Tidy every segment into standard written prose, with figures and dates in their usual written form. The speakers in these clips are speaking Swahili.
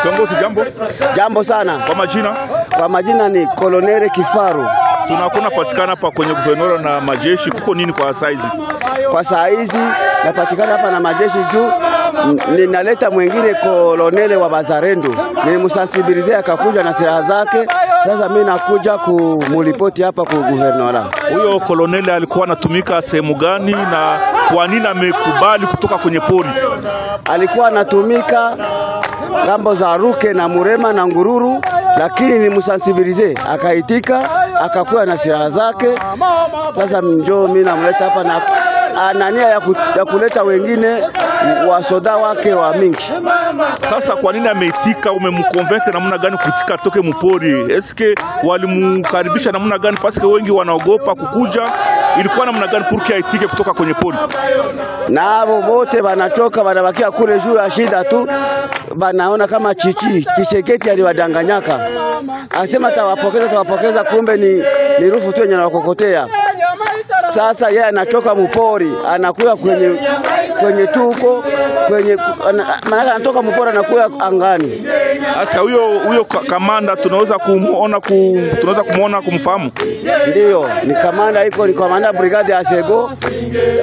Kiongozi, jambo. Jambo sana. Kwa majina? Kwa majina ni Kolonel Kifaru. Tunakuna patikana hapa kwenye guvernora na majeshi, kuko nini kwa saizi? Kwa saizi napatikana hapa na majeshi juu ninaleta mwingine kolonele wa Bazalendo. Nilimsensibilize akakuja na silaha zake. Sasa mimi nakuja kumulipoti hapa kwa guvernora. Huyo kolonele alikuwa anatumika sehemu gani na kwa nini amekubali kutoka kwenye pori? Alikuwa anatumika ngambo za Ruke na Murema na Ngururu, lakini nilimsensibilize akaitika, akakuwa na silaha zake. Sasa njoo mimi namleta hapa na anania ya kuleta wengine wa soda wake wa mingi. Sasa kwa nini ameitika? Umemconvaincre namna gani kutika toke mpori? Eske walimkaribisha namna gani? Paske wengi wanaogopa kukuja. Ilikuwa namna gani purki aitike kutoka kwenye pori? Na hao wote wanachoka, wanabakia kule juu ya shida tu. Banaona kama Kisheketi aliwadanganyaka. Asema tawapokeza, kumbe ni rufu tu yenye anakokotea. Sasa yeye anachoka mpori, anakuwa kwenye tuko maana anatoka mpori anakuwa angani. Sasa huyo kamanda tunaweza kumuona kumfahamu? Ndio, ni kamanda ni kamanda brigade ya Sego.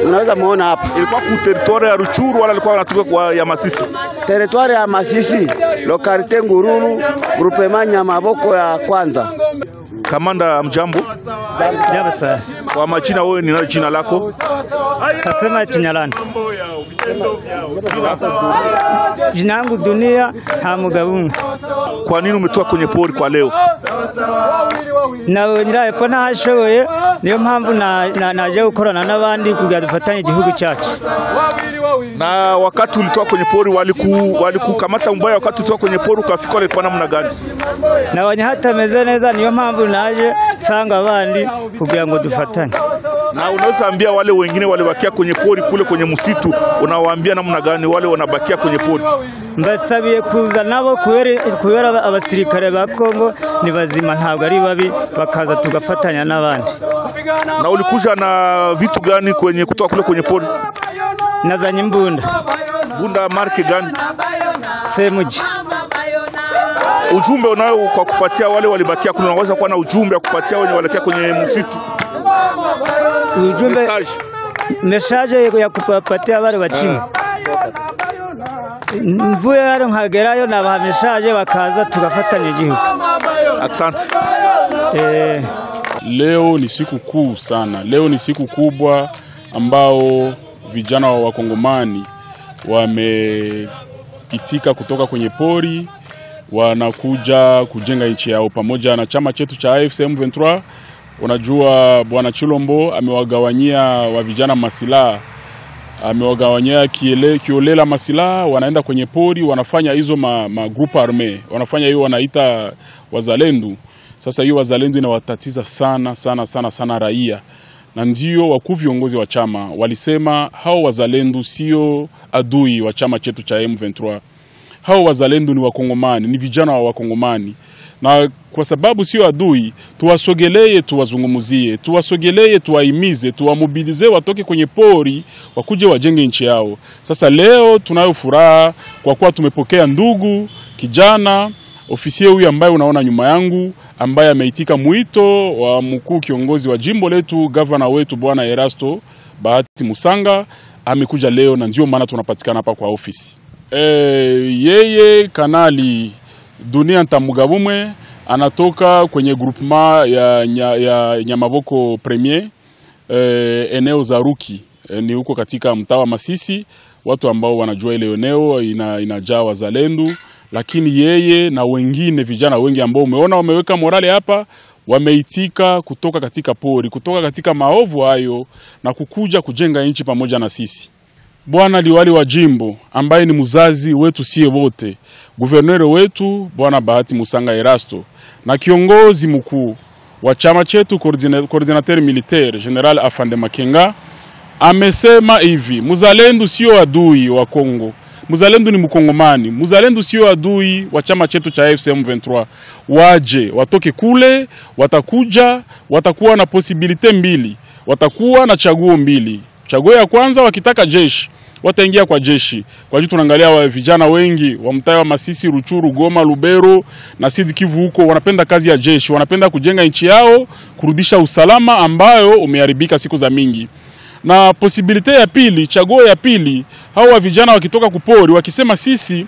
Unaweza muona hapa. Ilikuwa ku territoire ya Ruchuru wala alikuwa anatoka kwa ya Masisi? Territoire ya Masisi, lokalite Ngururu, groupement Nyamaboko ya kwanza. Kamanda, mjambo. Jambo sana. Kwa majina wewe ni nani jina lako? Kasema Chinyalani. Jina langu Dunia Hamugabungu. Kwa nini umetoka kwenye pori kwa leo? Na nirayefona hashoboye niyo mpamvu naje gukorana n'abandi kugira dufatanye igihugu cyacu. Na wakati ulitoka kwenye pori walikukamata mbaya, wakati ulitoka kwenye pori ukafika ile kwa namna gani? Na wanyahatameze neza niyo mpamvu naje sanga abandi kugira ngo dufatanye. Na unaweza ambia wale wengine walibakia kwenye pori kule kwenye msitu, unawaambia namna gani wale wanabakia kwenye pori? Mbasabiye kuza nabo kubera abasirikare ba Kongo ni bazima, ntabwo ari babi, bakaza tugafatanya n'abandi. Na ulikuja na vitu gani kutoka kule kwenye pori? Nazanye mbunda. Bunda marke gani? Semuji. Ujumbe unao kwa kupatia wale walibakia kule, unaweza kuwa na ujumbe wa kupatia wenye walibakia kwenye msitu? Ujumbe message ya kupatia wale wachini. Mvuye hano nkagerayo na message bakaza tugafatanya igihugu. Asante. Leo ni siku kuu sana. Leo ni siku kubwa ambao vijana wa Wakongomani wameitika kutoka kwenye pori, wanakuja kujenga nchi yao pamoja na chama chetu cha AFC M23. Unajua Bwana Chilombo amewagawanyia wa vijana masilaha, amewagawanyia kiolela masilaha, wanaenda kwenye pori, wanafanya hizo group arme, wanafanya hiyo wanaita wazalendo. Sasa hiyo wazalendo inawatatiza sana raia. Na ndio wakuu viongozi wa chama walisema hao wazalendo sio adui wa chama chetu cha M23. Hao wazalendo ni Wakongomani, ni vijana wa Wakongomani. Na kwa sababu sio adui, tuwasogelee, tuwazungumuzie, tuwasogelee, tuwaimize, tuwamobilize watoke kwenye pori, wakuje wajenge nchi yao. Sasa leo tunayo furaha kwa kuwa tumepokea ndugu kijana ofisia huyu ambaye unaona nyuma yangu, ambaye ameitika mwito wa mkuu kiongozi wa jimbo letu, governor wetu Bwana Erasto Bahati Musanga. Amekuja leo na ndio maana tunapatikana hapa kwa ofisi. Yeye Kanali Dunia Ntamugabumwe anatoka kwenye groupement ya Nyamaboko Premier, eneo za Ruki, ni huko katika mtaa wa Masisi. Watu ambao wanajua ile eneo inajaa wazalendo, lakini yeye na wengine vijana wengi ambao umeona wameweka morale hapa, wameitika kutoka katika pori, kutoka katika maovu hayo na kukuja kujenga nchi pamoja na sisi. Bwana liwali wa jimbo ambaye ni mzazi wetu sie wote, guverneur wetu Bwana Bahati Musanga Erasto, na kiongozi mkuu wa chama chetu coordinateur militaire General Afande Makenga, amesema hivi: muzalendo sio adui wa Kongo, muzalendo ni Mkongomani, muzalendo sio adui wa chama chetu cha AFC M23. Waje watoke kule, watakuja, watakuwa na posibilite mbili, watakuwa na chaguo mbili. Chaguo ya kwanza, wakitaka jeshi wataingia kwa jeshi. Kwa hiyo tunaangalia wa vijana wengi wa mtaa wa Masisi, Ruchuru, Goma, Lubero na Sud Kivu huko wanapenda kazi ya jeshi, wanapenda kujenga nchi yao, kurudisha usalama ambayo umeharibika siku za mingi. Na posibilite ya pili, chaguo ya pili, hao wa vijana wakitoka kupori wakisema sisi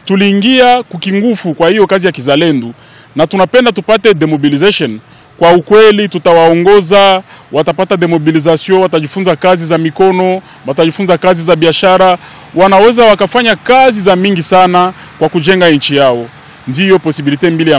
tuliingia kukingufu kwa hiyo kazi ya kizalendo na tunapenda tupate demobilization. Kwa ukweli tutawaongoza, watapata demobilization, watajifunza kazi za mikono, watajifunza kazi za biashara, wanaweza wakafanya kazi za mingi sana kwa kujenga nchi yao. Ndiyo posibilite mbili ya